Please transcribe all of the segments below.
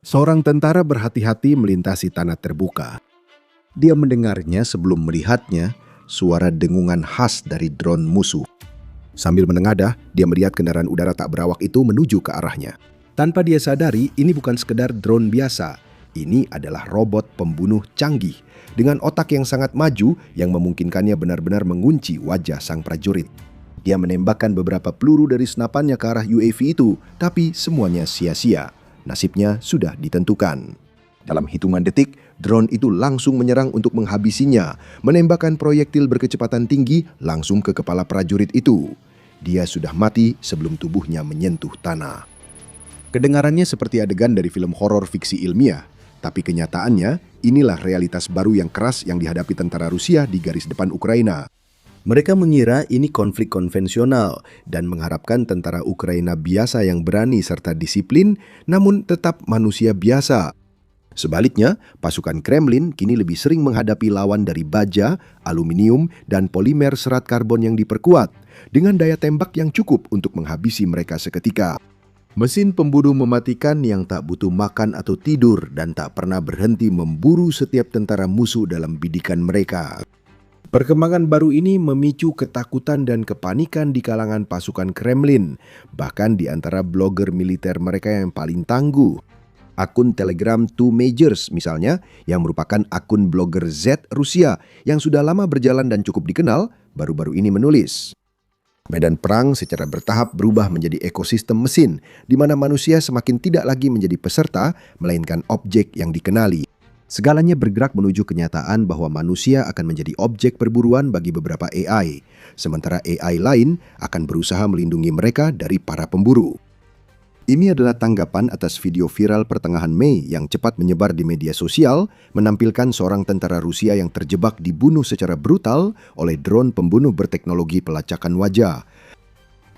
Seorang tentara berhati-hati melintasi tanah terbuka. Dia mendengarnya sebelum melihatnya, suara dengungan khas dari drone musuh. Sambil menengadah, dia melihat kendaraan udara tak berawak itu menuju ke arahnya. Tanpa dia sadari, ini bukan sekedar drone biasa. Ini adalah robot pembunuh canggih dengan otak yang sangat maju yang memungkinkannya benar-benar mengunci wajah sang prajurit. Dia menembakkan beberapa peluru dari senapannya ke arah UAV itu, tapi semuanya sia-sia. Nasibnya sudah ditentukan. Dalam hitungan detik, drone itu langsung menyerang untuk menghabisinya, menembakkan proyektil berkecepatan tinggi langsung ke kepala prajurit itu. Dia sudah mati sebelum tubuhnya menyentuh tanah. Kedengarannya seperti adegan dari film horor fiksi ilmiah, tapi kenyataannya inilah realitas baru yang keras yang dihadapi tentara Rusia di garis depan Ukraina. Mereka mengira ini konflik konvensional dan mengharapkan tentara Ukraina biasa yang berani serta disiplin, namun tetap manusia biasa. Sebaliknya, pasukan Kremlin kini lebih sering menghadapi lawan dari baja, aluminium, dan polimer serat karbon yang diperkuat, dengan daya tembak yang cukup untuk menghabisi mereka seketika. Mesin pembunuh mematikan yang tak butuh makan atau tidur dan tak pernah berhenti memburu setiap tentara musuh dalam bidikan mereka. Perkembangan baru ini memicu ketakutan dan kepanikan di kalangan pasukan Kremlin, bahkan di antara blogger militer mereka yang paling tangguh. Akun Telegram Two Majors misalnya, yang merupakan akun blogger Z Rusia yang sudah lama berjalan dan cukup dikenal, baru-baru ini menulis. Medan perang secara bertahap berubah menjadi ekosistem mesin, di mana manusia semakin tidak lagi menjadi peserta, melainkan objek yang dikenali. Segalanya bergerak menuju kenyataan bahwa manusia akan menjadi objek perburuan bagi beberapa AI, sementara AI lain akan berusaha melindungi mereka dari para pemburu. Ini adalah tanggapan atas video viral pertengahan Mei yang cepat menyebar di media sosial, menampilkan seorang tentara Rusia yang terjebak dibunuh secara brutal oleh drone pembunuh berteknologi pelacakan wajah.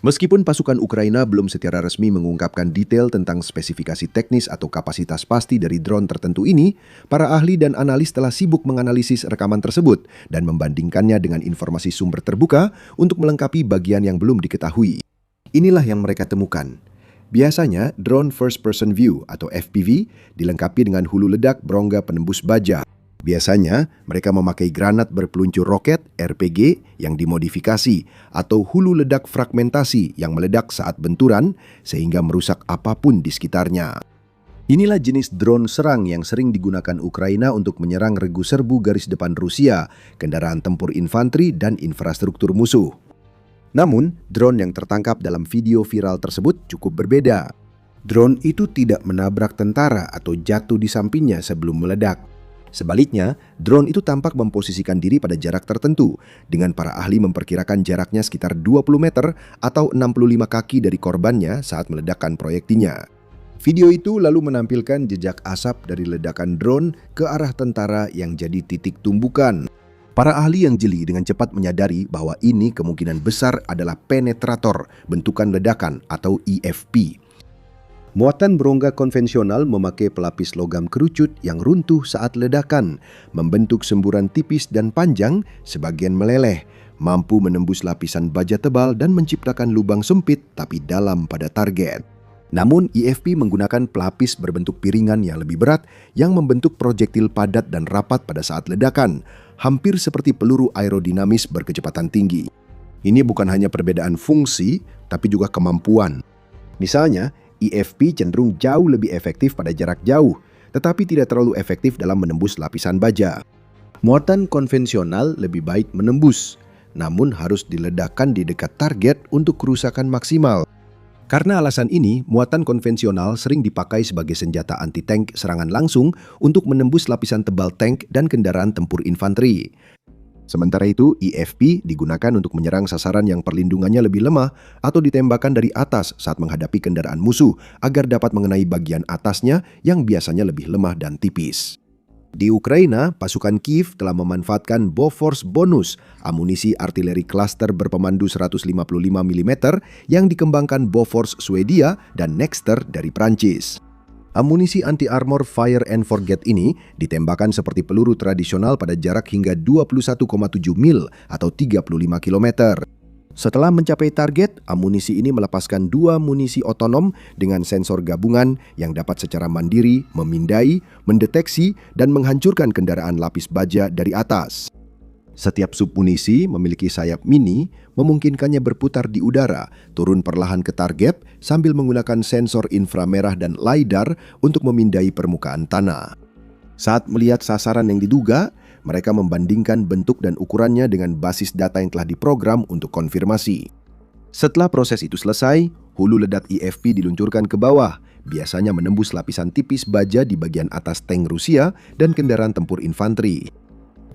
Meskipun pasukan Ukraina belum secara resmi mengungkapkan detail tentang spesifikasi teknis atau kapasitas pasti dari drone tertentu ini, para ahli dan analis telah sibuk menganalisis rekaman tersebut dan membandingkannya dengan informasi sumber terbuka untuk melengkapi bagian yang belum diketahui. Inilah yang mereka temukan. Biasanya, drone first person view atau FPV dilengkapi dengan hulu ledak berongga penembus baja. Biasanya, mereka memakai granat berpeluncur roket RPG yang dimodifikasi atau hulu ledak fragmentasi yang meledak saat benturan sehingga merusak apapun di sekitarnya. Inilah jenis drone serang yang sering digunakan Ukraina untuk menyerang regu serbu garis depan Rusia, kendaraan tempur infanteri, dan infrastruktur musuh. Namun, drone yang tertangkap dalam video viral tersebut cukup berbeda. Drone itu tidak menabrak tentara atau jatuh di sampingnya sebelum meledak. Sebaliknya, drone itu tampak memposisikan diri pada jarak tertentu, dengan para ahli memperkirakan jaraknya sekitar 20 meter atau 65 kaki dari korbannya saat meledakkan proyektilnya. Video itu lalu menampilkan jejak asap dari ledakan drone ke arah tentara yang jadi titik tumbukan. Para ahli yang jeli dengan cepat menyadari bahwa ini kemungkinan besar adalah penetrator bentukan ledakan atau EFP. Muatan berongga konvensional memakai pelapis logam kerucut yang runtuh saat ledakan, membentuk semburan tipis dan panjang, sebagian meleleh, mampu menembus lapisan baja tebal dan menciptakan lubang sempit tapi dalam pada target. Namun, EFP menggunakan pelapis berbentuk piringan yang lebih berat yang membentuk proyektil padat dan rapat pada saat ledakan, hampir seperti peluru aerodinamis berkecepatan tinggi. Ini bukan hanya perbedaan fungsi, tapi juga kemampuan. Misalnya, EFP cenderung jauh lebih efektif pada jarak jauh, tetapi tidak terlalu efektif dalam menembus lapisan baja. Muatan konvensional lebih baik menembus, namun harus diledakkan di dekat target untuk kerusakan maksimal. Karena alasan ini, muatan konvensional sering dipakai sebagai senjata anti-tank serangan langsung untuk menembus lapisan tebal tank dan kendaraan tempur infanteri. Sementara itu, EFP digunakan untuk menyerang sasaran yang perlindungannya lebih lemah atau ditembakkan dari atas saat menghadapi kendaraan musuh agar dapat mengenai bagian atasnya yang biasanya lebih lemah dan tipis. Di Ukraina, pasukan Kiev telah memanfaatkan Bofors Bonus, amunisi artileri klaster berpemandu 155 mm yang dikembangkan Bofors Swedia dan Nexter dari Prancis. Amunisi anti-armor Fire and Forget ini ditembakkan seperti peluru tradisional pada jarak hingga 21,7 mil atau 35 km. Setelah mencapai target, amunisi ini melepaskan 2 munisi otonom dengan sensor gabungan yang dapat secara mandiri memindai, mendeteksi, dan menghancurkan kendaraan lapis baja dari atas. Setiap submunisi memiliki sayap mini, memungkinkannya berputar di udara, turun perlahan ke target sambil menggunakan sensor inframerah dan LiDAR untuk memindai permukaan tanah. Saat melihat sasaran yang diduga, mereka membandingkan bentuk dan ukurannya dengan basis data yang telah diprogram untuk konfirmasi. Setelah proses itu selesai, hulu ledak IFP diluncurkan ke bawah, biasanya menembus lapisan tipis baja di bagian atas tank Rusia dan kendaraan tempur infanteri.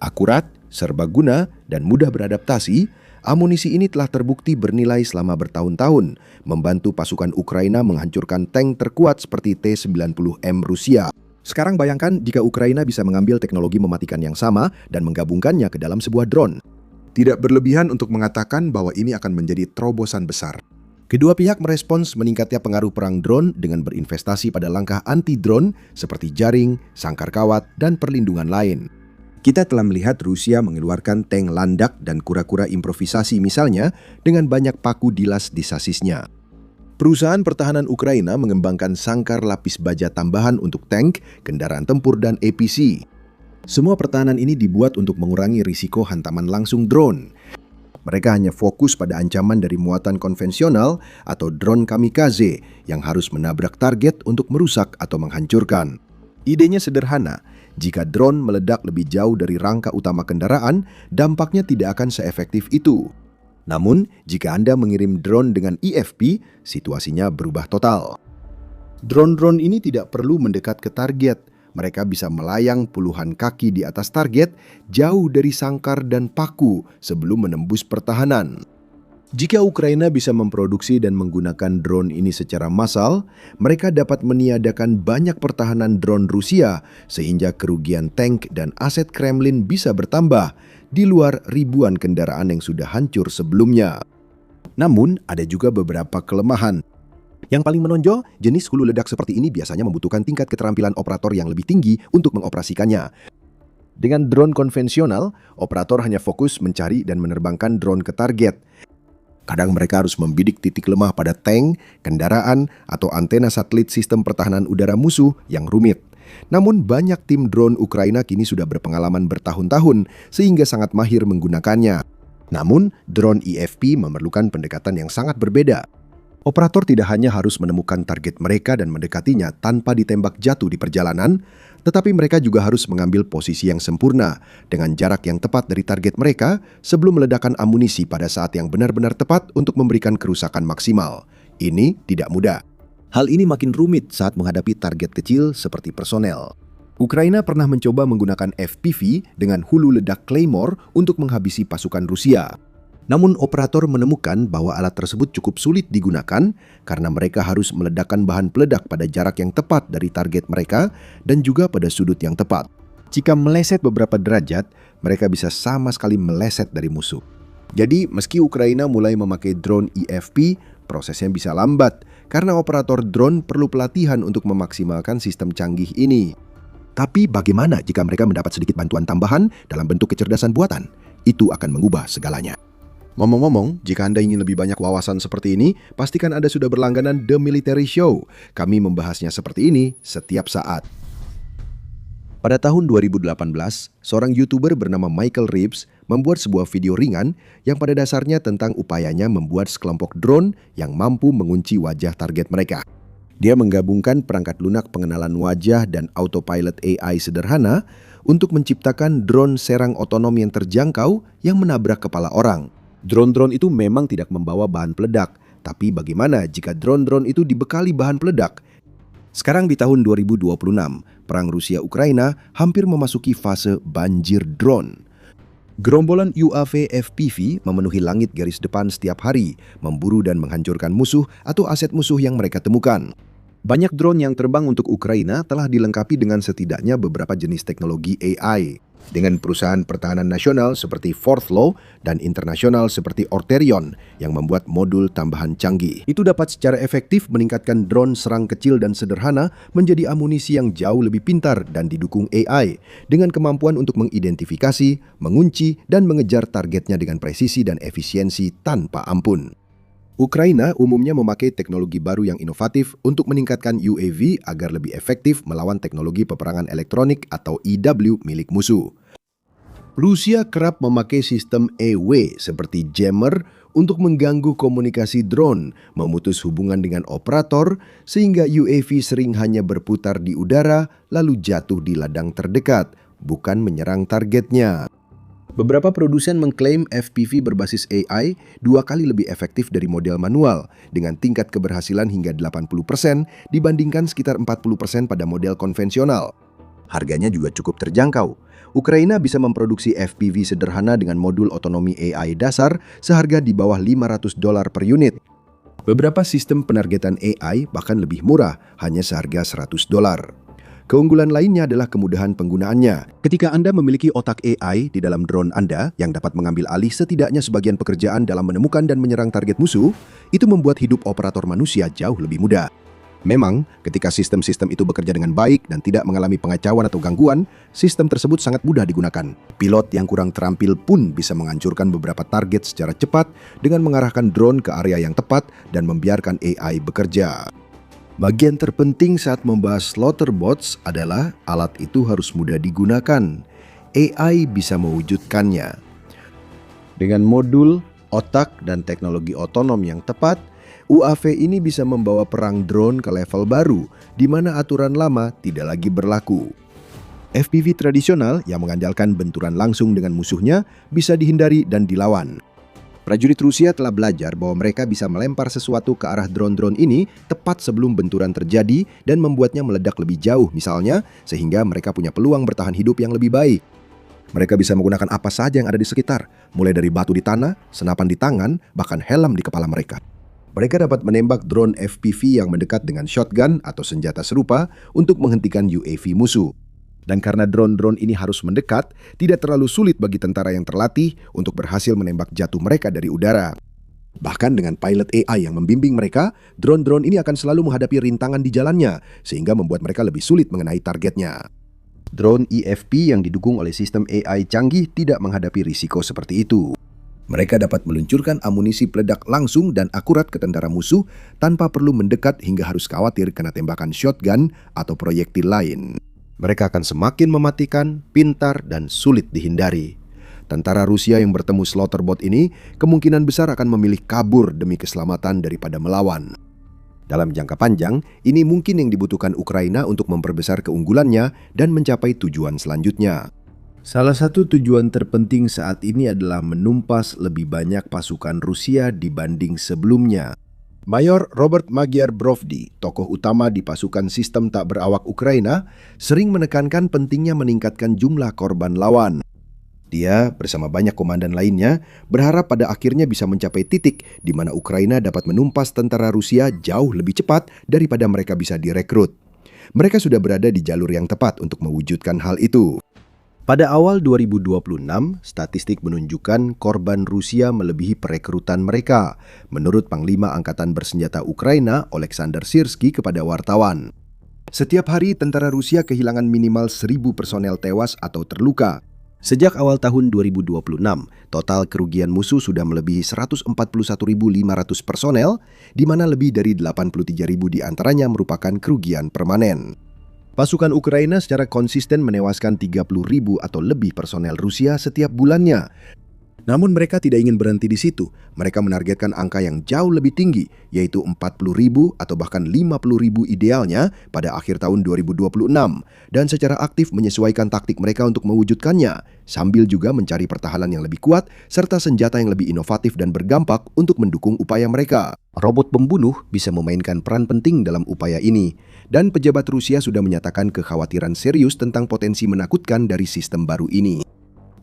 Akurat, serbaguna, dan mudah beradaptasi, amunisi ini telah terbukti bernilai selama bertahun-tahun, membantu pasukan Ukraina menghancurkan tank terkuat seperti T-90M Rusia. Sekarang bayangkan jika Ukraina bisa mengambil teknologi mematikan yang sama dan menggabungkannya ke dalam sebuah drone. Tidak berlebihan untuk mengatakan bahwa ini akan menjadi terobosan besar. Kedua pihak merespons meningkatnya pengaruh perang drone dengan berinvestasi pada langkah anti-drone seperti jaring, sangkar kawat, dan perlindungan lain. Kita telah melihat Rusia mengeluarkan tank landak dan kura-kura improvisasi misalnya dengan banyak paku dilas di sasisnya. Perusahaan pertahanan Ukraina mengembangkan sangkar lapis baja tambahan untuk tank, kendaraan tempur, dan APC. Semua pertahanan ini dibuat untuk mengurangi risiko hantaman langsung drone. Mereka hanya fokus pada ancaman dari muatan konvensional atau drone kamikaze yang harus menabrak target untuk merusak atau menghancurkan. Idenya sederhana, jika drone meledak lebih jauh dari rangka utama kendaraan, dampaknya tidak akan seefektif itu. Namun, jika Anda mengirim drone dengan IFP, situasinya berubah total. Drone-drone ini tidak perlu mendekat ke target. Mereka bisa melayang puluhan kaki di atas target, jauh dari sangkar dan paku sebelum menembus pertahanan. Jika Ukraina bisa memproduksi dan menggunakan drone ini secara massal, mereka dapat meniadakan banyak pertahanan drone Rusia, sehingga kerugian tank dan aset Kremlin bisa bertambah, di luar ribuan kendaraan yang sudah hancur sebelumnya. Namun, ada juga beberapa kelemahan. Yang paling menonjol, jenis hulu ledak seperti ini biasanya membutuhkan tingkat keterampilan operator yang lebih tinggi untuk mengoperasikannya. Dengan drone konvensional, operator hanya fokus mencari dan menerbangkan drone ke target. Kadang mereka harus membidik titik lemah pada tank, kendaraan, atau antena satelit sistem pertahanan udara musuh yang rumit. Namun banyak tim drone Ukraina kini sudah berpengalaman bertahun-tahun sehingga sangat mahir menggunakannya. Namun, drone IFP memerlukan pendekatan yang sangat berbeda. Operator tidak hanya harus menemukan target mereka dan mendekatinya tanpa ditembak jatuh di perjalanan, tetapi mereka juga harus mengambil posisi yang sempurna dengan jarak yang tepat dari target mereka sebelum meledakkan amunisi pada saat yang benar-benar tepat untuk memberikan kerusakan maksimal. Ini tidak mudah. Hal ini makin rumit saat menghadapi target kecil seperti personel. Ukraina pernah mencoba menggunakan FPV dengan hulu ledak Claymore untuk menghabisi pasukan Rusia. Namun operator menemukan bahwa alat tersebut cukup sulit digunakan karena mereka harus meledakkan bahan peledak pada jarak yang tepat dari target mereka dan juga pada sudut yang tepat. Jika meleset beberapa derajat, mereka bisa sama sekali meleset dari musuh. Jadi, meski Ukraina mulai memakai drone IFP, prosesnya bisa lambat karena operator drone perlu pelatihan untuk memaksimalkan sistem canggih ini. Tapi bagaimana jika mereka mendapat sedikit bantuan tambahan dalam bentuk kecerdasan buatan? Itu akan mengubah segalanya. Ngomong-ngomong, jika Anda ingin lebih banyak wawasan seperti ini, pastikan Anda sudah berlangganan The Military Show. Kami membahasnya seperti ini setiap saat. Pada tahun 2018, seorang YouTuber bernama Michael Reeves membuat sebuah video ringan yang pada dasarnya tentang upayanya membuat sekelompok drone yang mampu mengunci wajah target mereka. Dia menggabungkan perangkat lunak pengenalan wajah dan autopilot AI sederhana untuk menciptakan drone serang otonom yang terjangkau yang menabrak kepala orang. Drone-drone itu memang tidak membawa bahan peledak, tapi bagaimana jika drone-drone itu dibekali bahan peledak? Sekarang di tahun 2026, perang Rusia-Ukraina hampir memasuki fase banjir drone. Gerombolan UAV FPV memenuhi langit garis depan setiap hari, memburu dan menghancurkan musuh atau aset musuh yang mereka temukan. Banyak drone yang terbang untuk Ukraina telah dilengkapi dengan setidaknya beberapa jenis teknologi AI. dengan perusahaan pertahanan nasional seperti Forthlow dan internasional seperti Orterion yang membuat modul tambahan canggih. Itu dapat secara efektif meningkatkan drone serang kecil dan sederhana menjadi amunisi yang jauh lebih pintar dan didukung AI dengan kemampuan untuk mengidentifikasi, mengunci, dan mengejar targetnya dengan presisi dan efisiensi tanpa ampun. Ukraina umumnya memakai teknologi baru yang inovatif untuk meningkatkan UAV agar lebih efektif melawan teknologi peperangan elektronik atau EW milik musuh. Rusia kerap memakai sistem EW seperti jammer untuk mengganggu komunikasi drone, memutus hubungan dengan operator, sehingga UAV sering hanya berputar di udara lalu jatuh di ladang terdekat, bukan menyerang targetnya. Beberapa produsen mengklaim FPV berbasis AI 2 kali lebih efektif dari model manual dengan tingkat keberhasilan hingga 80% dibandingkan sekitar 40% pada model konvensional. Harganya juga cukup terjangkau. Ukraina bisa memproduksi FPV sederhana dengan modul otonomi AI dasar seharga di bawah $500 per unit. Beberapa sistem penargetan AI bahkan lebih murah, hanya seharga $100. Keunggulan lainnya adalah kemudahan penggunaannya. Ketika Anda memiliki otak AI di dalam drone Anda yang dapat mengambil alih setidaknya sebagian pekerjaan dalam menemukan dan menyerang target musuh, itu membuat hidup operator manusia jauh lebih mudah. Memang, ketika sistem-sistem itu bekerja dengan baik dan tidak mengalami pengacauan atau gangguan, sistem tersebut sangat mudah digunakan. Pilot yang kurang terampil pun bisa menghancurkan beberapa target secara cepat dengan mengarahkan drone ke area yang tepat dan membiarkan AI bekerja. Bagian terpenting saat membahas slaughterbots adalah alat itu harus mudah digunakan. AI bisa mewujudkannya. Dengan modul, otak, dan teknologi otonom yang tepat, UAV ini bisa membawa perang drone ke level baru, di mana aturan lama tidak lagi berlaku. FPV tradisional yang mengandalkan benturan langsung dengan musuhnya bisa dihindari dan dilawan. Prajurit Rusia telah belajar bahwa mereka bisa melempar sesuatu ke arah drone-drone ini tepat sebelum benturan terjadi dan membuatnya meledak lebih jauh misalnya, sehingga mereka punya peluang bertahan hidup yang lebih baik. Mereka bisa menggunakan apa saja yang ada di sekitar, mulai dari batu di tanah, senapan di tangan, bahkan helm di kepala mereka. Mereka dapat menembak drone FPV yang mendekat dengan shotgun atau senjata serupa untuk menghentikan UAV musuh. Dan karena drone-drone ini harus mendekat, tidak terlalu sulit bagi tentara yang terlatih untuk berhasil menembak jatuh mereka dari udara. Bahkan dengan pilot AI yang membimbing mereka, drone-drone ini akan selalu menghadapi rintangan di jalannya, sehingga membuat mereka lebih sulit mengenai targetnya. Drone EFP yang didukung oleh sistem AI canggih tidak menghadapi risiko seperti itu. Mereka dapat meluncurkan amunisi peledak langsung dan akurat ke tentara musuh tanpa perlu mendekat hingga harus khawatir kena tembakan shotgun atau proyektil lain. Mereka akan semakin mematikan, pintar, dan sulit dihindari. Tentara Rusia yang bertemu slaughterbot ini kemungkinan besar akan memilih kabur demi keselamatan daripada melawan. Dalam jangka panjang, ini mungkin yang dibutuhkan Ukraina untuk memperbesar keunggulannya dan mencapai tujuan selanjutnya. Salah satu tujuan terpenting saat ini adalah menumpas lebih banyak pasukan Rusia dibanding sebelumnya. Mayor Robert Magyar Brovdi, tokoh utama di pasukan sistem tak berawak Ukraina, sering menekankan pentingnya meningkatkan jumlah korban lawan. Dia bersama banyak komandan lainnya berharap pada akhirnya bisa mencapai titik di mana Ukraina dapat menumpas tentara Rusia jauh lebih cepat daripada mereka bisa direkrut. Mereka sudah berada di jalur yang tepat untuk mewujudkan hal itu. Pada awal 2026, statistik menunjukkan korban Rusia melebihi perekrutan mereka, menurut Panglima Angkatan Bersenjata Ukraina, Oleksandr Syrskyi kepada wartawan. Setiap hari tentara Rusia kehilangan minimal 1.000 personel tewas atau terluka. Sejak awal tahun 2026, total kerugian musuh sudah melebihi 141.500 personel, di mana lebih dari 83.000 diantaranya merupakan kerugian permanen. Pasukan Ukraina secara konsisten menewaskan 30.000 atau lebih personel Rusia setiap bulannya. Namun mereka tidak ingin berhenti di situ. Mereka menargetkan angka yang jauh lebih tinggi, yaitu 40.000 atau bahkan 50.000 idealnya pada akhir tahun 2026, dan secara aktif menyesuaikan taktik mereka untuk mewujudkannya, sambil juga mencari pertahanan yang lebih kuat serta senjata yang lebih inovatif dan berdampak untuk mendukung upaya mereka. Robot pembunuh bisa memainkan peran penting dalam upaya ini, dan pejabat Rusia sudah menyatakan kekhawatiran serius tentang potensi menakutkan dari sistem baru ini.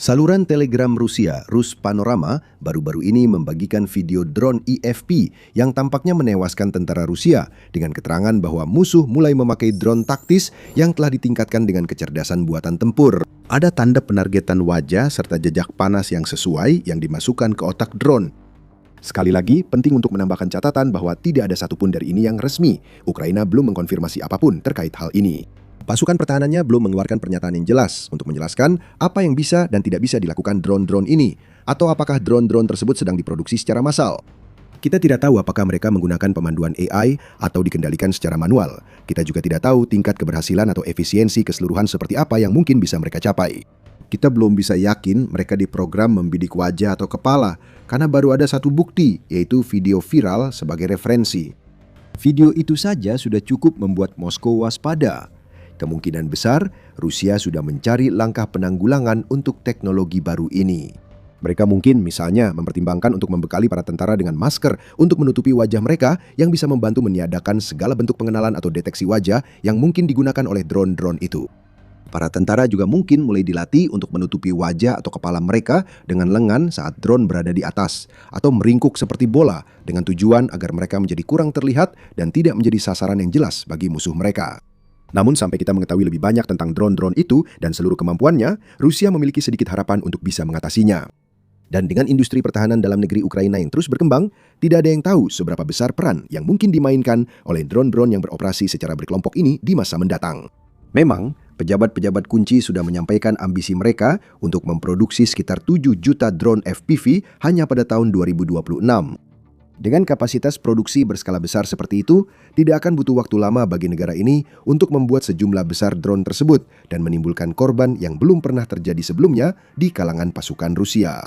Saluran Telegram Rusia, Rus Panorama, baru-baru ini membagikan video drone EFP yang tampaknya menewaskan tentara Rusia dengan keterangan bahwa musuh mulai memakai drone taktis yang telah ditingkatkan dengan kecerdasan buatan tempur. Ada tanda penargetan wajah serta jejak panas yang sesuai yang dimasukkan ke otak drone. Sekali lagi, penting untuk menambahkan catatan bahwa tidak ada satupun dari ini yang resmi. Ukraina belum mengkonfirmasi apapun terkait hal ini. Pasukan pertahanannya belum mengeluarkan pernyataan yang jelas untuk menjelaskan apa yang bisa dan tidak bisa dilakukan drone-drone ini, atau apakah drone-drone tersebut sedang diproduksi secara massal. Kita tidak tahu apakah mereka menggunakan pemanduan AI atau dikendalikan secara manual. Kita juga tidak tahu tingkat keberhasilan atau efisiensi keseluruhan seperti apa yang mungkin bisa mereka capai. Kita belum bisa yakin mereka diprogram membidik wajah atau kepala, karena baru ada satu bukti, yaitu video viral sebagai referensi. Video itu saja sudah cukup membuat Moskow waspada. Kemungkinan besar, Rusia sudah mencari langkah penanggulangan untuk teknologi baru ini. Mereka mungkin misalnya mempertimbangkan untuk membekali para tentara dengan masker untuk menutupi wajah mereka yang bisa membantu meniadakan segala bentuk pengenalan atau deteksi wajah yang mungkin digunakan oleh drone-drone itu. Para tentara juga mungkin mulai dilatih untuk menutupi wajah atau kepala mereka dengan lengan saat drone berada di atas, atau meringkuk seperti bola dengan tujuan agar mereka menjadi kurang terlihat dan tidak menjadi sasaran yang jelas bagi musuh mereka. Namun sampai kita mengetahui lebih banyak tentang drone-drone itu dan seluruh kemampuannya, Rusia memiliki sedikit harapan untuk bisa mengatasinya. Dan dengan industri pertahanan dalam negeri Ukraina yang terus berkembang, tidak ada yang tahu seberapa besar peran yang mungkin dimainkan oleh drone-drone yang beroperasi secara berkelompok ini di masa mendatang. Memang, pejabat-pejabat kunci sudah menyampaikan ambisi mereka untuk memproduksi sekitar 7 juta drone FPV hanya pada tahun 2026. Dengan kapasitas produksi berskala besar seperti itu, tidak akan butuh waktu lama bagi negara ini untuk membuat sejumlah besar drone tersebut dan menimbulkan korban yang belum pernah terjadi sebelumnya di kalangan pasukan Rusia.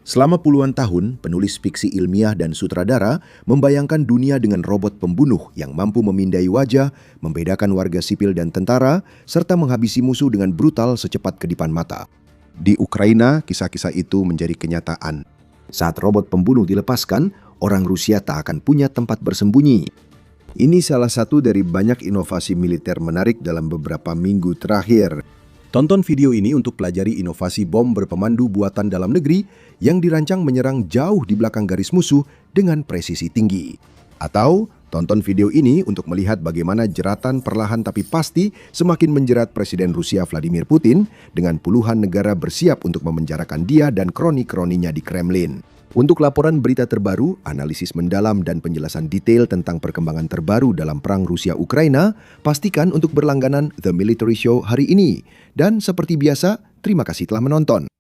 Selama puluhan tahun, penulis fiksi ilmiah dan sutradara membayangkan dunia dengan robot pembunuh yang mampu memindai wajah, membedakan warga sipil dan tentara, serta menghabisi musuh dengan brutal secepat kedipan mata. Di Ukraina, kisah-kisah itu menjadi kenyataan. Saat robot pembunuh dilepaskan, orang Rusia tak akan punya tempat bersembunyi. Ini salah satu dari banyak inovasi militer menarik dalam beberapa minggu terakhir. Tonton video ini untuk pelajari inovasi bom berpemandu buatan dalam negeri yang dirancang menyerang jauh di belakang garis musuh dengan presisi tinggi. Atau tonton video ini untuk melihat bagaimana jeratan perlahan tapi pasti semakin menjerat Presiden Rusia Vladimir Putin dengan puluhan negara bersiap untuk memenjarakan dia dan kroni-kroninya di Kremlin. Untuk laporan berita terbaru, analisis mendalam dan penjelasan detail tentang perkembangan terbaru dalam perang Rusia-Ukraina, pastikan untuk berlangganan The Military Show hari ini. Dan seperti biasa, terima kasih telah menonton.